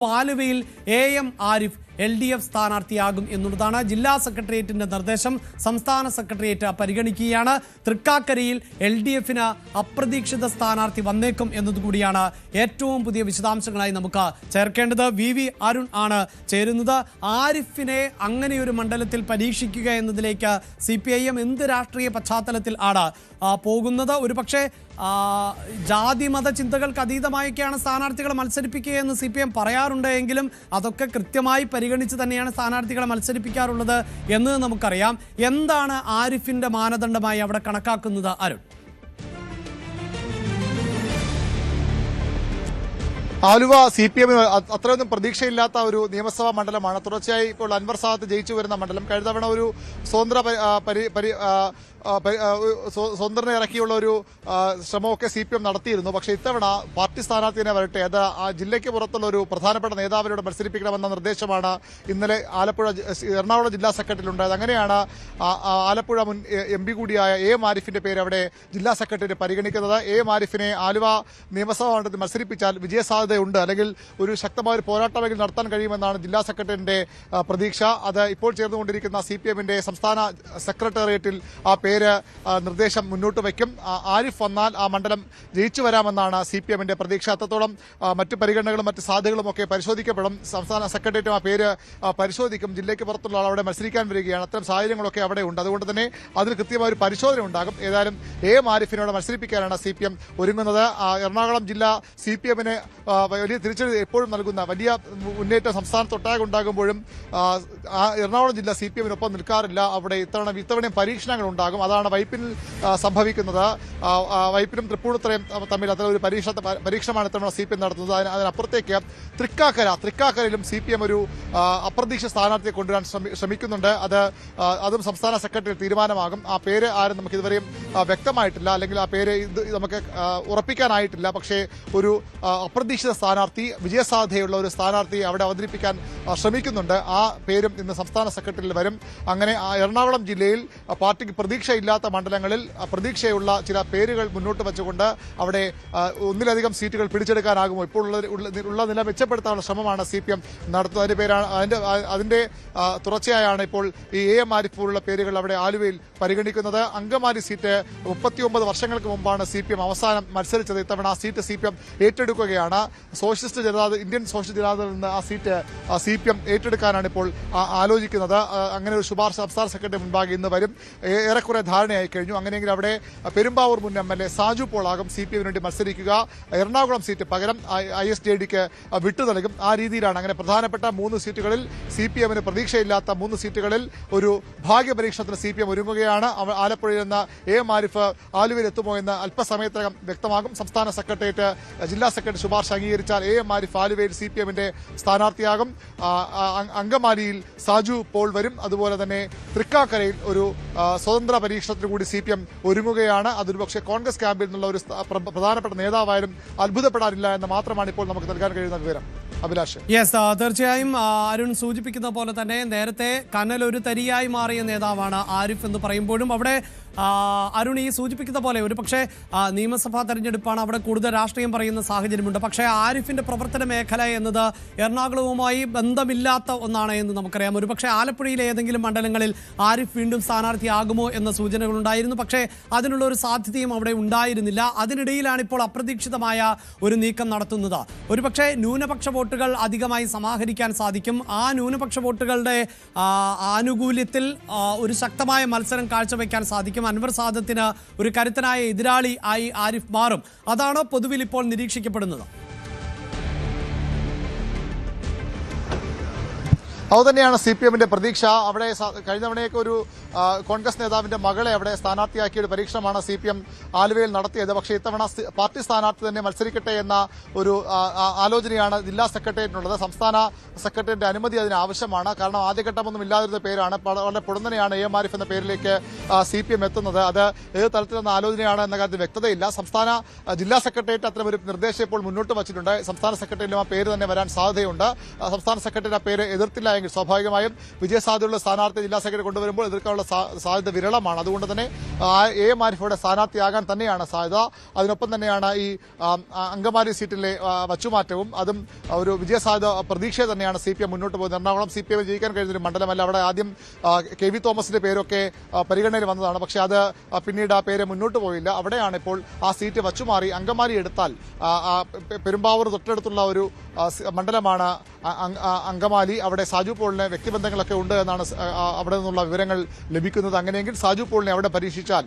ആലുവയിൽ AM Arif LDF സ്ഥാനാർത്ഥിയാകും എന്നുള്ളതാണ് ജില്ലാ സെക്രട്ടേറിയറ്റിന്റെ നിർദ്ദേശം. സംസ്ഥാന സെക്രട്ടേറിയറ്റ് പരിഗണിക്കുകയാണ്. തൃക്കാക്കരയിൽ LDFന് അപ്രതീക്ഷിത സ്ഥാനാർത്ഥി വന്നേക്കും എന്നതുകൂടിയാണ് ഏറ്റവും പുതിയ വിശദാംശങ്ങളായി നമുക്ക് ചേർക്കേണ്ടത്. VV അരുൺ ആണ് ചേരുന്നത്. ആരിഫിനെ അങ്ങനെയൊരു മണ്ഡലത്തിൽ പരീക്ഷിക്കുക എന്നതിലേക്ക് CPIM എന്ത് രാഷ്ട്രീയ പശ്ചാത്തലത്തിൽ ആണ് പോകുന്നത്? ഒരുപക്ഷെ ജാതി മത ചിന്തകൾക്ക് അതീതമായൊക്കെയാണ് സ്ഥാനാർത്ഥികളെ മത്സരിപ്പിക്കുക എന്ന് CPIM പറയാറുണ്ട് എങ്കിലും അതൊക്കെ കൃത്യമായി പരിഗണിച്ച് തന്നെയാണ് സ്ഥാനാർത്ഥികളെ മത്സരിപ്പിക്കാറുള്ളത് എന്ന് നമുക്കറിയാം. എന്താണ് ആരിഫിന്റെ മാനദണ്ഡമായി അവിടെ കണക്കാക്കുന്നത് അരുൺ? ആലുവ CPM അത്രയൊന്നും പ്രതീക്ഷയില്ലാത്ത ഒരു നിയമസഭാ മണ്ഡലമാണ്. തുടർച്ചയായി ഇപ്പോൾ അൻവർ സാദത്ത് ജയിച്ചു വരുന്ന മണ്ഡലം. കഴിഞ്ഞ തവണ ഒരു സ്വതന്ത്രനെ ഇറക്കിയുള്ള ഒരു ശ്രമമൊക്കെ CPM നടത്തിയിരുന്നു. പക്ഷേ ഇത്തവണ പാർട്ടി സ്ഥാനാർത്ഥിനെ വരട്ടെ, അത് ആ ജില്ലയ്ക്ക് പുറത്തുള്ള ഒരു പ്രധാനപ്പെട്ട നേതാവിനോട് മത്സരിപ്പിക്കണമെന്ന നിർദ്ദേശമാണ് ഇന്നലെ എറണാകുളം ജില്ലാ സെക്രട്ടറിയിൽ ഉണ്ടായത്. അങ്ങനെയാണ് ആലപ്പുഴ മുൻ MP കൂടിയായ AM ആരിഫിന്റെ പേര് അവിടെ ജില്ലാ സെക്രട്ടറി പരിഗണിക്കുന്നത്. AM ആരിഫിനെ ആലുവ നിയമസഭാ മണ്ഡലത്തിൽ മത്സരിപ്പിച്ചാൽ വിജയസാധ്യതയുണ്ട്, അല്ലെങ്കിൽ ഒരു ശക്തമായ ഒരു പോരാട്ടമെങ്കിലും നടത്താൻ കഴിയുമെന്നാണ് ജില്ലാ സെക്രട്ടറിയുടെ പ്രതീക്ഷ. അത് ഇപ്പോൾ ചേർന്നുകൊണ്ടിരിക്കുന്ന CPMന്റെ സംസ്ഥാന സെക്രട്ടേറിയറ്റിൽ ആ പേര് നിർദ്ദേശം മുന്നോട്ട് വയ്ക്കും. ആരിഫ് വന്നാൽ ആ മണ്ഡലം ജയിച്ചു വരാമെന്നാണ് CPMന്റെ പ്രതീക്ഷ. അത്രത്തോളം മറ്റു പരിഗണനകളും മറ്റ് സാധ്യതകളും ഒക്കെ പരിശോധിക്കപ്പെടും. സംസ്ഥാന സെക്രട്ടേറിയറ്റും ആ പേര് പരിശോധിക്കും. ജില്ലയ്ക്ക് പുറത്തുള്ള ആൾ അവിടെ മത്സരിക്കാൻ വരികയാണ്. അത്തരം സാഹചര്യങ്ങളൊക്കെ അവിടെ ഉണ്ട്. അതുകൊണ്ട് തന്നെ അതിന് കൃത്യമായ ഒരു പരിശോധന ഉണ്ടാകും. ഏതായാലും AM ആരിഫിനോട് മത്സരിപ്പിക്കാനാണ് CPM ഒരുങ്ങുന്നത്. എറണാകുളം ജില്ല CPMന് വലിയ തിരിച്ചടി എപ്പോഴും നൽകുന്ന വലിയ മുന്നേറ്റം സംസ്ഥാനത്തൊട്ടാകെ ഉണ്ടാകുമ്പോഴും എറണാകുളം ജില്ല CPMനൊപ്പം നിൽക്കാറില്ല. അവിടെ ഇത്തവണയും പരീക്ഷണങ്ങൾ ഉണ്ടാകും. അതാണ് വൈപ്പിൽ സംഭവിക്കുന്നത്. വൈപ്പിനും തൃപ്പൂണിത്തുറയും തമ്മിൽ അത്തരം ഒരു പരീക്ഷണമാണ് ഇത്തവണ CPM നടത്തുന്നത്. അതിനപ്പുറത്തേക്ക് തൃക്കാക്കരയിലും CPM ഒരു അപ്രതീക്ഷിത സ്ഥാനാർത്ഥിയെ കൊണ്ടുവരാൻ ശ്രമിക്കുന്നുണ്ട്. അതും സംസ്ഥാന സെക്രട്ടറി തീരുമാനമാകും. ആ പേര് ആരും നമുക്ക് ഇതുവരെയും വ്യക്തമായിട്ടില്ല, അല്ലെങ്കിൽ ആ പേര് നമുക്ക് ഉറപ്പിക്കാനായിട്ടില്ല. പക്ഷേ ഒരു അപ്രതീക്ഷിത സ്ഥാനാർത്ഥി, വിജയസാധ്യതയുള്ള ഒരു സ്ഥാനാർത്ഥിയെ അവിടെ അവതരിപ്പിക്കാൻ ശ്രമിക്കുന്നുണ്ട്. ആ പേരും ഇന്ന് സംസ്ഥാന സെക്രട്ടറിയിൽ വരും. അങ്ങനെ എറണാകുളം ജില്ലയിൽ പാർട്ടിക്ക് പ്രതീക്ഷയില്ലാത്ത മണ്ഡലങ്ങളിൽ പ്രതീക്ഷയുള്ള ചില പേരുകൾ മുന്നോട്ട് വെച്ചുകൊണ്ട് അവിടെ ഒന്നിലധികം സീറ്റുകൾ പിടിച്ചെടുക്കാനാകുമോ, ഇപ്പോൾ ഉള്ള നില മെച്ചപ്പെടുത്താനുള്ള ശ്രമമാണ് CPM നടത്തുന്നത്. അതിന്റെ തുടർച്ചയായാണ് ഇപ്പോൾ ഈ AM ആരിഫ് പോലുള്ള പേരുകൾ അവിടെ ആലുവയിൽ പരിഗണിക്കുന്നത്. അങ്കമാലി സീറ്റ് 39 വർഷങ്ങൾക്ക് മുമ്പാണ് CPM അവസാനം മത്സരിച്ചത്. ഇത്തവണ ആ സീറ്റ് CPM ഏറ്റെടുക്കുകയാണ്. ഇന്ത്യൻ സോഷ്യലിസ്റ്റ് ജനതാദളിൽ നിന്ന് ആ സീറ്റ് CPM ഏറ്റെടുക്കാനാണ് ഇപ്പോൾ ആലോചിക്കുന്നത്. അങ്ങനെ ഒരു ശുപാർശ സംസ്ഥാന സെക്രട്ടറി മുൻപാകെ ഇന്ന് വരും. ഏറെക്കുറെ ധാരണയായി കഴിഞ്ഞു. അങ്ങനെയെങ്കിൽ അവിടെ പെരുമ്പാവൂർ മുൻ MLA സാജു പോളാകും CPM വേണ്ടി മത്സരിക്കുക. എറണാകുളം സീറ്റ് പകരം ISJDക്ക് വിട്ടു നൽകും. ആ രീതിയിലാണ്. അങ്ങനെ പ്രധാനപ്പെട്ട 3 സീറ്റുകളിൽ CPMന് പ്രതീക്ഷയില്ലാത്ത 3 സീറ്റുകളിൽ ഒരു ഭാഗ്യപരീക്ഷണത്തിന് CPM ഒരുങ്ങുകയാണ്. ആലപ്പുഴയിൽ നിന്ന് AM ആരിഫ് ആലുവയിൽ എത്തുമോ എന്ന് അല്പസമയത്തിനകം വ്യക്തമാകും. സംസ്ഥാന സെക്രട്ടേറിയറ്റ് ജില്ലാ സെക്രട്ടറി ശുപാർശ അംഗീകരിച്ചാൽ AM ആരിഫ് ആലുവയിൽ CPMന്റെ സ്ഥാനാർത്ഥിയാകും. അങ്കമാലിയിൽ സാജു പോൾ വരും. അതുപോലെ തന്നെ തൃക്കാക്കരയിൽ ഒരു സ്വതന്ത്ര പരീക്ഷണത്തിന് കൂടി CPM ഒരുങ്ങുകയാണ്. അതൊരു പക്ഷേ കോൺഗ്രസ് ക്യാമ്പിൽ നിന്നുള്ള ഒരു പ്രധാനപ്പെട്ട നേതാവായാലും അത്ഭുതപ്പെടാനില്ല എന്ന് മാത്രമാണ് ഇപ്പോൾ നമുക്ക് നൽകാൻ കഴിയുന്ന വിവരം. അഭിലാഷ്. തീർച്ചയായും അരുൺ സൂചിപ്പിക്കുന്ന പോലെ തന്നെ നേരത്തെ കനൽ ഒരു തരിയായി മാറിയ നേതാവാണ് ആരിഫ് എന്ന് പറയുമ്പോഴും അവിടെ അരുൺ ഈ സൂചിപ്പിക്കുന്ന പോലെ ഒരു പക്ഷേ നിയമസഭാ തെരഞ്ഞെടുപ്പാണ്, അവിടെ കൂടുതൽ രാഷ്ട്രീയം പറയുന്ന സാഹചര്യമുണ്ട്. പക്ഷേ ആരിഫിന്റെ പ്രവർത്തന മേഖല എന്നത് എറണാകുളവുമായി ബന്ധമില്ലാത്ത ഒന്നാണ് എന്ന് നമുക്കറിയാം. ഒരു പക്ഷേ ആലപ്പുഴയിലെ ഏതെങ്കിലും മണ്ഡലങ്ങളിൽ ആരിഫ് വീണ്ടും സ്ഥാനാർത്ഥിയാകുമോ എന്ന സൂചനകളുണ്ടായിരുന്നു. പക്ഷേ അതിനുള്ള ഒരു സാധ്യതയും അവിടെ ഉണ്ടായിരുന്നില്ല. അതിനിടയിലാണ് ഇപ്പോൾ അപ്രതീക്ഷിതമായ ഒരു നീക്കം നടത്തുന്നത്. ഒരുപക്ഷെ ന്യൂനപക്ഷ വോട്ടുകൾ അധികമായി സമാഹരിക്കാൻ സാധിക്കും. ആ ന്യൂനപക്ഷ വോട്ടുകളുടെ ആനുകൂല്യത്തിൽ ഒരു ശക്തമായ മത്സരം കാഴ്ചവെക്കാൻ സാധിക്കും. അൻവർ സാദത്തിന് ഒരു കരുത്തനായ എതിരാളി ആയി ആരിഫ് മാറും. അതാണ് പൊതുവിൽ ഇപ്പോൾ നിരീക്ഷിക്കപ്പെടുന്നത്. അതുതന്നെയാണ് CPMന്റെ പ്രതീക്ഷ. അവിടെ കഴിഞ്ഞ തവണയൊക്കെ ഒരു കോൺഗ്രസ് നേതാവിന്റെ മകളെ അവിടെ സ്ഥാനാർത്ഥിയാക്കിയ ഒരു പരീക്ഷണമാണ് CPM ആലുവയിൽ നടത്തിയത്. പക്ഷേ ഇത്തവണ പാർട്ടി സ്ഥാനാർത്ഥി തന്നെ മത്സരിക്കട്ടെ എന്ന ഒരു ആലോചനയാണ് ജില്ലാ സെക്രട്ടേറിയറ്റിനുള്ളത്. സംസ്ഥാന സെക്രട്ടറിയുടെ അനുമതി അതിന് ആവശ്യമാണ്. കാരണം ആദ്യഘട്ടമൊന്നും ഇല്ലാതിരുന്ന പേരാണ്. വളരെ പൊടുന്നനെയാണ് AM ആരിഫ് എന്ന പേരിലേക്ക് CPM എത്തുന്നത്. അത് ഏത് തരത്തിലുള്ള ആലോചനയാണ് എന്ന കാര്യത്തിൽ വ്യക്തതയില്ല. ജില്ലാ സെക്രട്ടേറിയറ്റ് അത്തരം ഒരു നിർദ്ദേശം ഇപ്പോൾ മുന്നോട്ട് വച്ചിട്ടുണ്ട്. സംസ്ഥാന സെക്രട്ടറിയിലും ആ പേര് തന്നെ വരാൻ സാധ്യതയുണ്ട്. സംസ്ഥാന സെക്രട്ടറി ആ പേര് എതിർത്തില്ല എങ്കിൽ സ്വാഭാവികമായും വിജയസാധ്യതയുള്ള സ്ഥാനാർത്ഥി ജില്ലാ സെക്രട്ടറി കൊണ്ടുവരുമ്പോൾ എതിർക്കാനുള്ള ആകാനുള്ള സാധ്യത വിരളമാണ്. അതുകൊണ്ട് തന്നെ എ എം ആരിഫയുടെ സ്ഥാനാർത്ഥിയാകാൻ തന്നെയാണ് സാധ്യത. അതിനൊപ്പം തന്നെയാണ് ഈ അങ്കമാലി സീറ്റിലെ വച്ചുമാറ്റവും, അതും ഒരു വിജയസാധ്യത പ്രതീക്ഷയെ തന്നെയാണ് CPM മുന്നോട്ട് പോകുന്നത്. എറണാകുളം CPM ജയിക്കാൻ കഴിയുന്നൊരു മണ്ഡലമല്ല. അവിടെ ആദ്യം KV തോമസിന്റെ പേരൊക്കെ പരിഗണനയിൽ വന്നതാണ്. പക്ഷേ അത് പിന്നീട് ആ പേര് മുന്നോട്ട് പോയില്ല. അവിടെയാണ് ഇപ്പോൾ ആ സീറ്റ് വച്ചുമാറി അങ്കമാലി എടുത്താൽ പെരുമ്പാവൂർ തൊട്ടടുത്തുള്ള ഒരു മണ്ഡലമാണ് അങ്കമാലി. അവിടെ സാജു പോളിന് വ്യക്തിബന്ധങ്ങളൊക്കെ ഉണ്ട് എന്നാണ് അവിടെ നിന്നുള്ള വിവരങ്ങൾ ലഭിക്കുന്നത്. അങ്ങനെയെങ്കിൽ സാജു പോളിനെ അവിടെ പരീക്ഷിച്ചാൽ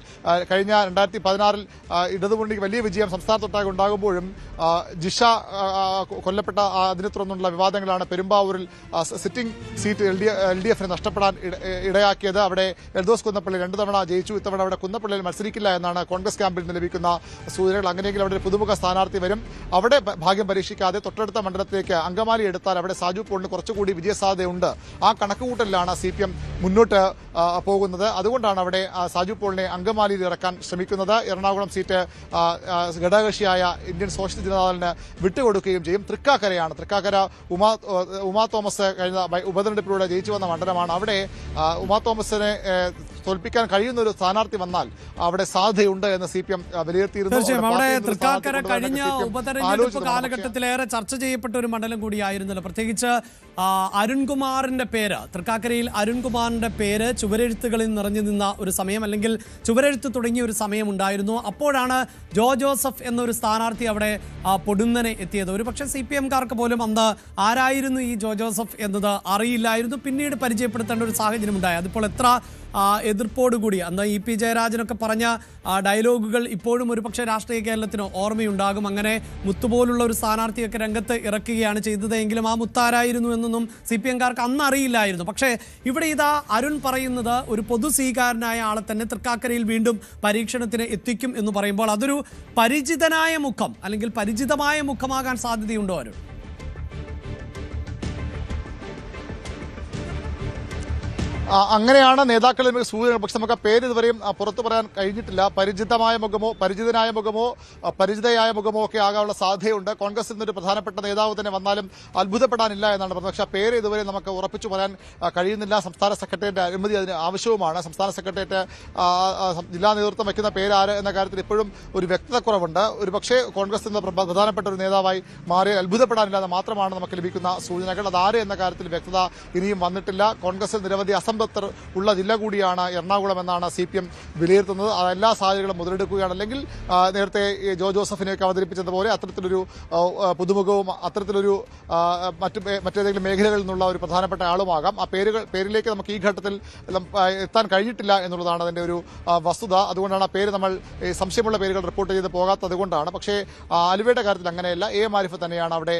കഴിഞ്ഞ 2016 ഇടതുമുന്നണിക്ക് വലിയ വിജയം സംസ്ഥാനത്തൊട്ടാകെ ഉണ്ടാകുമ്പോഴും ജിഷ കൊല്ലപ്പെട്ട അതിനെ തുടർന്നുള്ള വിവാദങ്ങളാണ് പെരുമ്പാവൂരിൽ സിറ്റിംഗ് സീറ്റ് LDF നഷ്ടപ്പെടാൻ ഇടയാക്കിയത്. അവിടെ എൽദോസ് കുന്നപ്പള്ളി 2 തവണ ജയിച്ചു. ഇത്തവണ അവിടെ കുന്നപ്പള്ളിയിൽ മത്സരിക്കില്ല എന്നാണ് കോൺഗ്രസ് ക്യാമ്പിൽ നിന്ന് ലഭിക്കുന്ന സൂചനകൾ. അങ്ങനെയെങ്കിൽ അവിടെ ഒരു പുതുമുഖ സ്ഥാനാർത്ഥി വരും. അവിടെ ഭാഗ്യം പരീക്ഷിക്കാതെ തൊട്ടടുത്ത മണ്ഡലത്തിലേക്ക് അങ്കമാലി എടുത്താൽ അവിടെ സാജു പോളിന് കുറച്ചുകൂടി വിജയസാധ്യതയുണ്ട്. ആ കണക്കുകൂട്ടലിലാണ് CPM മുന്നോട്ട് പോകുന്നത്. അതുകൊണ്ടാണ് അവിടെ സാജു പോളിനെ അങ്കമാലിയിൽ ഇറക്കാൻ ശ്രമിക്കുന്നത്. എറണാകുളം സീറ്റ് ഘടകകക്ഷിയായ ഇന്ത്യൻ സോഷ്യലിസ്റ്റ് ജനതാദളിന് വിട്ടുകൊടുക്കുകയും ചെയ്യും. തൃക്കാക്കരയാണ്. തൃക്കാക്കര ഉമാ തോമസ് കഴിഞ്ഞ ഉപതെരഞ്ഞെടുപ്പിലൂടെ ജയിച്ചു വന്ന മണ്ഡലമാണ്. അവിടെ ഉമാ തോമസിനെ തോൽപ്പിക്കാൻ കഴിയുന്ന ഒരു സ്ഥാനാർത്ഥി വന്നാൽ അവിടെ സാധ്യതയുണ്ട് എന്ന് CPM വിലയിരുത്തിയിരുന്നു. തീർച്ചയായും അവിടെ തൃക്കാക്കര കഴിഞ്ഞ ഉപതെരഞ്ഞെടുപ്പ് കാലഘട്ടത്തിലേറെ ചർച്ച ചെയ്യപ്പെട്ട ഒരു മണ്ഡലം കൂടിയായിരുന്നല്ലോ. പ്രത്യേകിച്ച് അരുൺകുമാറിന്റെ പേര്, തൃക്കാക്കരയിൽ അരുൺകുമാറിന്റെ പേര് ചുവരെഴുത്തുകളിൽ നിറഞ്ഞു നിന്ന ഒരു സമയം, അല്ലെങ്കിൽ ചുവരെഴുത്ത് തുടങ്ങിയ ഒരു സമയം ഉണ്ടായിരുന്നു. അപ്പോഴാണ് ജോസഫ് എന്നൊരു സ്ഥാനാർത്ഥി അവിടെ പൊടുന്നനെ എത്തിയത്. ഒരു പക്ഷേ CPMകാർക്ക് പോലും അന്ന് ആരായിരുന്നു ഈ ജോസഫ് എന്നത് അറിയില്ലായിരുന്നു. പിന്നീട് പരിചയപ്പെടുത്തേണ്ട ഒരു സാഹചര്യം ഉണ്ടായി. അതിപ്പോൾ എത്ര എതിർപ്പോടുകൂടി അന്ന് EP ജയരാജനൊക്കെ പറഞ്ഞ ഡയലോഗുകൾ ഇപ്പോഴും ഒരു പക്ഷേ രാഷ്ട്രീയ കേരളത്തിന് ഓർമ്മയുണ്ടാകും. അങ്ങനെ മുത്തുപോലുള്ള ഒരു സ്ഥാനാർത്ഥിയൊക്കെ രംഗത്ത് ഇറക്കുകയാണ് ചെയ്തതെങ്കിലും ആ മുത്താരായിരുന്നു എന്നൊന്നും CPMകാർക്ക് അന്ന് അറിയില്ലായിരുന്നു. പക്ഷേ ഇവിടെ ഇതാ അരുൺ പറയുന്നത് ഒരു പൊതു സ്വീകാരനായ ആളെ തന്നെ തൃക്കാക്കരയിൽ വീണ്ടും പരീക്ഷണത്തിന് എത്തിക്കും എന്ന് പറയുമ്പോൾ അതൊരു പരിചിതനായ മുഖം അല്ലെങ്കിൽ പരിചിതമായ മുഖമാകാൻ സാധ്യതയുണ്ടോ അരുൺ? അങ്ങനെയാണ് നേതാക്കളിൽ സൂചന. പക്ഷെ നമുക്ക് ആ പേര് ഇതുവരെയും പുറത്തു പറയാൻ കഴിഞ്ഞിട്ടില്ല. പരിചിതമായ മുഖമോ പരിചിതനായ മുഖമോ പരിചിതയായ മുഖമോ ഒക്കെ ആകാനുള്ള സാധ്യതയുണ്ട്. കോൺഗ്രസിൽ നിന്നൊരു പ്രധാനപ്പെട്ട നേതാവ് തന്നെ വന്നാലും അത്ഭുതപ്പെടാനില്ല എന്നാണ് പറഞ്ഞത്. പക്ഷേ ആ പേര് ഇതുവരെ നമുക്ക് ഉറപ്പിച്ചു പറയാൻ കഴിയുന്നില്ല. സംസ്ഥാന സെക്രട്ടേറിയറ്റ് അനുമതി അതിന് ആവശ്യവുമാണ്. സംസ്ഥാന സെക്രട്ടേറിയറ്റ് ജില്ലാ നേതൃത്വം വയ്ക്കുന്ന പേര് ആര് എന്ന കാര്യത്തിൽ ഇപ്പോഴും ഒരു വ്യക്തതക്കുറവുണ്ട്. ഒരു പക്ഷേ കോൺഗ്രസിൽ നിന്ന് പ്രധാനപ്പെട്ട ഒരു നേതാവായി മാറി അത്ഭുതപ്പെടാനില്ല എന്ന് മാത്രമാണ് നമുക്ക് ലഭിക്കുന്ന സൂചനകൾ. അതാര് എന്ന കാര്യത്തിൽ വ്യക്തത ഇനിയും വന്നിട്ടില്ല. കോൺഗ്രസിൽ നിരവധി അസംതൃപ്തർ ഉള്ള ജില്ല കൂടിയാണ് എറണാകുളം എന്നാണ് CPM വിലയിരുത്തുന്നത്. എല്ലാ സാധ്യതകളും മുതലെടുക്കുകയാണ്. അല്ലെങ്കിൽ നേരത്തെ ജോസഫിനെയൊക്കെ അവതരിപ്പിച്ചതുപോലെ അത്തരത്തിലൊരു പുതുമുഖവും അത്തരത്തിലൊരു മറ്റേതെങ്കിലും മേഖലകളിൽ നിന്നുള്ള ഒരു പ്രധാനപ്പെട്ട ആളുമാകാം. ആ പേരിലേക്ക് നമുക്ക് ഈ ഘട്ടത്തിൽ എത്താൻ കഴിഞ്ഞിട്ടില്ല എന്നുള്ളതാണ് അതിന്റെ ഒരു വസ്തുത. അതുകൊണ്ടാണ് ആ പേര് നമ്മൾ സംശയമുള്ള പേരുകൾ റിപ്പോർട്ട് ചെയ്ത് പോകാത്തത് കൊണ്ടാണ്. പക്ഷേ ആലുവയുടെ കാര്യത്തിൽ അങ്ങനെയല്ല. എ എം ആരിഫ് തന്നെയാണ് അവിടെ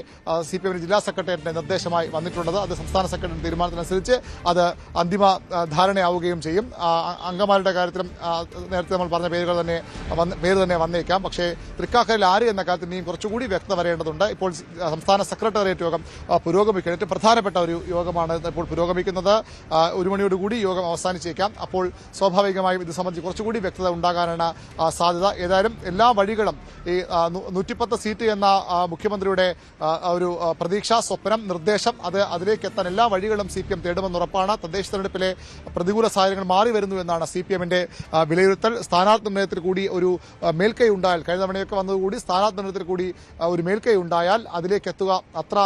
CPM ജില്ലാ സെക്രട്ടേറിയറ്റിന്റെ നിർദ്ദേശമായി വന്നിട്ടുള്ളത്. അത് സംസ്ഥാന സെക്രട്ടറി തീരുമാനത്തിനനുസരിച്ച് അത് അന്തിമ ധാരണയാവുകയും ചെയ്യും. അങ്കമാലിയുടെ കാര്യത്തിലും നേരത്തെ നമ്മൾ പറഞ്ഞ പേര് തന്നെ വന്നേക്കാം. പക്ഷേ തൃക്കാക്കരയിൽ ആര് എന്ന കാര്യത്തിൽ ഇനിയും കുറച്ചുകൂടി വ്യക്തത വരേണ്ടതുണ്ട്. ഇപ്പോൾ സംസ്ഥാന സെക്രട്ടേറിയറ്റ് യോഗം പുരോഗമിക്കുന്നത് ഏറ്റവും പ്രധാനപ്പെട്ട ഒരു യോഗമാണ് ഇപ്പോൾ പുരോഗമിക്കുന്നത്. 1 മണിയോടുകൂടി യോഗം അവസാനിച്ചേക്കാം. അപ്പോൾ സ്വാഭാവികമായും ഇത് സംബന്ധിച്ച് കുറച്ചുകൂടി വ്യക്തത ഉണ്ടാകാനാണ് സാധ്യത. ഏതായാലും എല്ലാ വഴികളും ഈ 110 സീറ്റ് എന്ന മുഖ്യമന്ത്രിയുടെ ഒരു പ്രതീക്ഷ, സ്വപ്നം, നിർദ്ദേശം അതിലേക്ക് എത്താൻ എല്ലാ വഴികളും CPM തേടുമെന്നുറപ്പാണ്. തദ്ദേശ തെരഞ്ഞെടുപ്പിലെ പ്രതികൂല സാഹചര്യങ്ങൾ മാറി വരുന്നു എന്നാണ് CPMന്റെ വിലയിരുത്തൽ. സ്ഥാനാർത്ഥി നിർണയത്തിൽ കൂടി ഒരു മേൽക്കൈ ഉണ്ടായാൽ, കഴിഞ്ഞ തവണയൊക്കെ വന്നതുകൂടി സ്ഥാനാർത്ഥി നിർണയത്തിൽ കൂടി ഒരു മേൽക്കൈ ഉണ്ടായാൽ അതിലേക്ക് എത്തുക അത്ര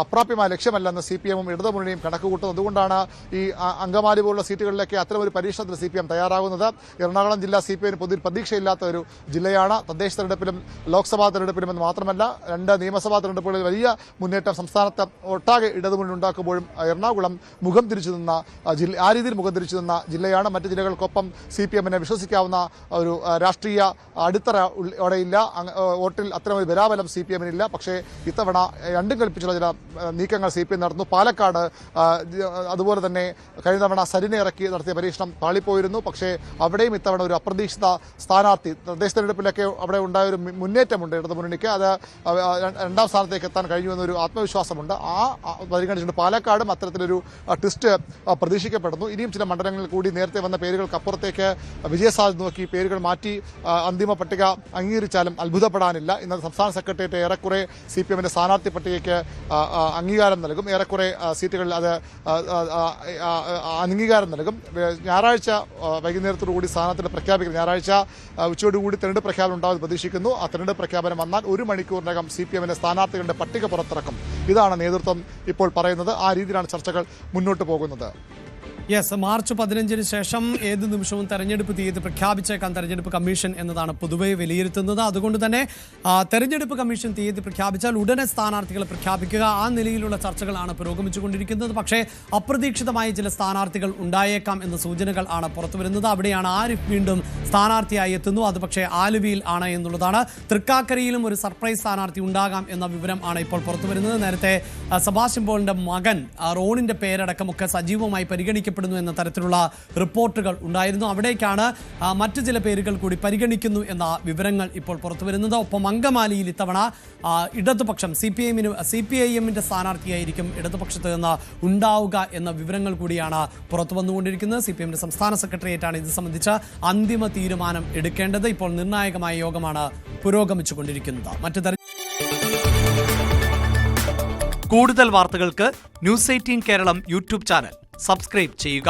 അപ്രാപ്യമായ ലക്ഷ്യമല്ലെന്ന് CPMും ഇടതുമുന്നണിയും കണക്കുകൂട്ടുന്നത്. അതുകൊണ്ടാണ് ഈ അങ്കമാലി പോലുള്ള സീറ്റുകളിലേക്ക് അത്തരം ഒരു പരീക്ഷണത്തിന് CPM തയ്യാറാകുന്നത്. എറണാകുളം ജില്ല CPMന് പൊതുവിൽ പ്രതീക്ഷയില്ലാത്ത ഒരു ജില്ലയാണ്. തദ്ദേശ തെരഞ്ഞെടുപ്പിലും ലോക്സഭാ തെരഞ്ഞെടുപ്പിലും എന്ന് മാത്രമല്ല 2 നിയമസഭാ തെരഞ്ഞെടുപ്പുകളിൽ വലിയ മുന്നേറ്റം സംസ്ഥാനത്ത് ഒട്ടാകെ ഇടതുമുന്നണി ഉണ്ടാക്കുമ്പോഴും എറണാകുളം മുഖം തിരിച്ചു നിന്ന ആ രീതിയിൽ മുഖം തിരിച്ചു നിന്ന ജില്ലയാണ്. മറ്റ് ജില്ലകൾക്കൊപ്പം CPMനെ വിശ്വസിക്കാവുന്ന ഒരു രാഷ്ട്രീയ അടിത്തറ അവിടെയില്ല. വോട്ടിൽ അത്തരം ഒരു ബലാബലം CPMനില്ല. പക്ഷേ ഇത്തവണ രണ്ടും കൽപ്പിച്ചുള്ള ചില നീക്കങ്ങൾ CPM നടന്നു. പാലക്കാട് അതുപോലെ തന്നെ കഴിഞ്ഞ തവണ സരിനെ ഇറക്കി നടത്തിയ പരീക്ഷണം പാളിപ്പോയിരുന്നു. പക്ഷേ അവിടെയും ഇത്തവണ ഒരു അപ്രതീക്ഷിത സ്ഥാനാർത്ഥി, തദ്ദേശ തെരഞ്ഞെടുപ്പിലൊക്കെ അവിടെ ഉണ്ടായ ഒരു മുന്നേറ്റമുണ്ട് ഇടതുമുന്നണിക്ക്. അത് 2ാം സ്ഥാനത്തേക്ക് എത്താൻ കഴിഞ്ഞുവെന്നൊരു ആത്മവിശ്വാസമുണ്ട്. ആ പരിഗണിച്ചുകൊണ്ട് പാലക്കാടും അത്തരത്തിലൊരു ട്വിസ്റ്റ് പ്രതീക്ഷിക്കപ്പെടുന്നു. പ്രഖ്യാപിക്കപ്പെടുന്നു. ഇനിയും ചില മണ്ഡലങ്ങളിൽ കൂടി നേരത്തെ വന്ന പേരുകൾക്കപ്പുറത്തേക്ക് വിജയസാധ്യത നോക്കി പേരുകൾ മാറ്റി അന്തിമ പട്ടിക അംഗീകരിച്ചാലും അത്ഭുതപ്പെടാനില്ല. ഇന്നത്തെ സംസ്ഥാന സെക്രട്ടേറിയറ്റ് ഏറെക്കുറെ CPM-ന്റെ സ്ഥാനാർത്ഥി പട്ടികയ്ക്ക് അംഗീകാരം നൽകും. ഏറെക്കുറെ സീറ്റുകളിൽ അത് അംഗീകാരം നൽകും. ഞായറാഴ്ച വൈകുന്നേരത്തോടുകൂടി സ്ഥാനാർത്ഥിയുടെ പ്രഖ്യാപിക്കും. ഞായറാഴ്ച ഉച്ചയോടുകൂടി തെരഞ്ഞെടുപ്പ് പ്രഖ്യാപനം ഉണ്ടാകുമെന്ന് പ്രതീക്ഷിക്കുന്നു. ആ തെരഞ്ഞെടുപ്പ് പ്രഖ്യാപനം വന്നാൽ 1 മണിക്കൂറിനകം CPM-ന്റെ സ്ഥാനാർത്ഥികളുടെ പട്ടിക പുറത്തിറക്കും. ഇതാണ് നേതൃത്വം ഇപ്പോൾ പറയുന്നത്. ആ രീതിയിലാണ് ചർച്ചകൾ മുന്നോട്ട് പോകുന്നത്. യെസ്, മാർച്ച് 15-ന് ശേഷം ഏത് നിമിഷവും തെരഞ്ഞെടുപ്പ് തീയതി പ്രഖ്യാപിച്ചേക്കാൻ തെരഞ്ഞെടുപ്പ് കമ്മീഷൻ എന്നതാണ് പൊതുവെ വിലയിരുത്തുന്നത്. അതുകൊണ്ട് തന്നെ തെരഞ്ഞെടുപ്പ് കമ്മീഷൻ തീയതി പ്രഖ്യാപിച്ചാൽ ഉടനെ സ്ഥാനാർത്ഥികളെ പ്രഖ്യാപിക്കുക, ആ നിലയിലുള്ള ചർച്ചകളാണ് പുരോഗമിച്ചുകൊണ്ടിരിക്കുന്നത്. പക്ഷേ അപ്രതീക്ഷിതമായി ചില സ്ഥാനാർത്ഥികൾ ഉണ്ടായേക്കാം എന്ന സൂചനകൾ ആണ് പുറത്തുവരുന്നത്. അവിടെയാണ് ആരിഫ് വീണ്ടും സ്ഥാനാർത്ഥിയായി എത്തുന്നു. അത് പക്ഷേ ആലുവയിൽ ആണ് എന്നുള്ളതാണ്. തൃക്കാക്കരയിലും ഒരു സർപ്രൈസ് സ്ഥാനാർത്ഥി ഉണ്ടാകാം എന്ന വിവരം ആണ് ഇപ്പോൾ പുറത്തുവരുന്നത്. നേരത്തെ സെബാസ്റ്റ്യൻ പോളിന്റെ മകൻ റോണിന്റെ പേരടക്കമൊക്കെ സജീവമായി പരിഗണിക്കപ്പെടുന്നു എന്ന തരത്തിലുള്ള റിപ്പോർട്ടുകൾ ഉണ്ടായിരുന്നു. അവിടേക്കാണ് മറ്റു ചില പേരുകൾ കൂടി പരിഗണിക്കുന്നു എന്ന വിവരങ്ങൾ ഇപ്പോൾ പുറത്തുവരുന്നത്. ഒപ്പം അങ്കമാലിയിൽ ഇത്തവണ ഇടതുപക്ഷം CPIM-ന്റെ സ്ഥാനാർത്ഥിയായിരിക്കും ഇടതുപക്ഷത്ത് നിന്ന് ഉണ്ടാവുക എന്ന വിവരങ്ങൾ കൂടിയാണ് പുറത്തു വന്നുകൊണ്ടിരിക്കുന്നത്. CPM-ന്റെ സംസ്ഥാന സെക്രട്ടേറിയറ്റാണ് ഇത് സംബന്ധിച്ച് അന്തിമ തീരുമാനം എടുക്കേണ്ടത്. ഇപ്പോൾ നിർണായകമായ യോഗമാണ് പുരോഗമിച്ചുകൊണ്ടിരിക്കുന്നത്. കൂടുതൽ വാർത്തകൾക്ക് News 18 Keralam YouTube channel subscribe ചെയ്യുക.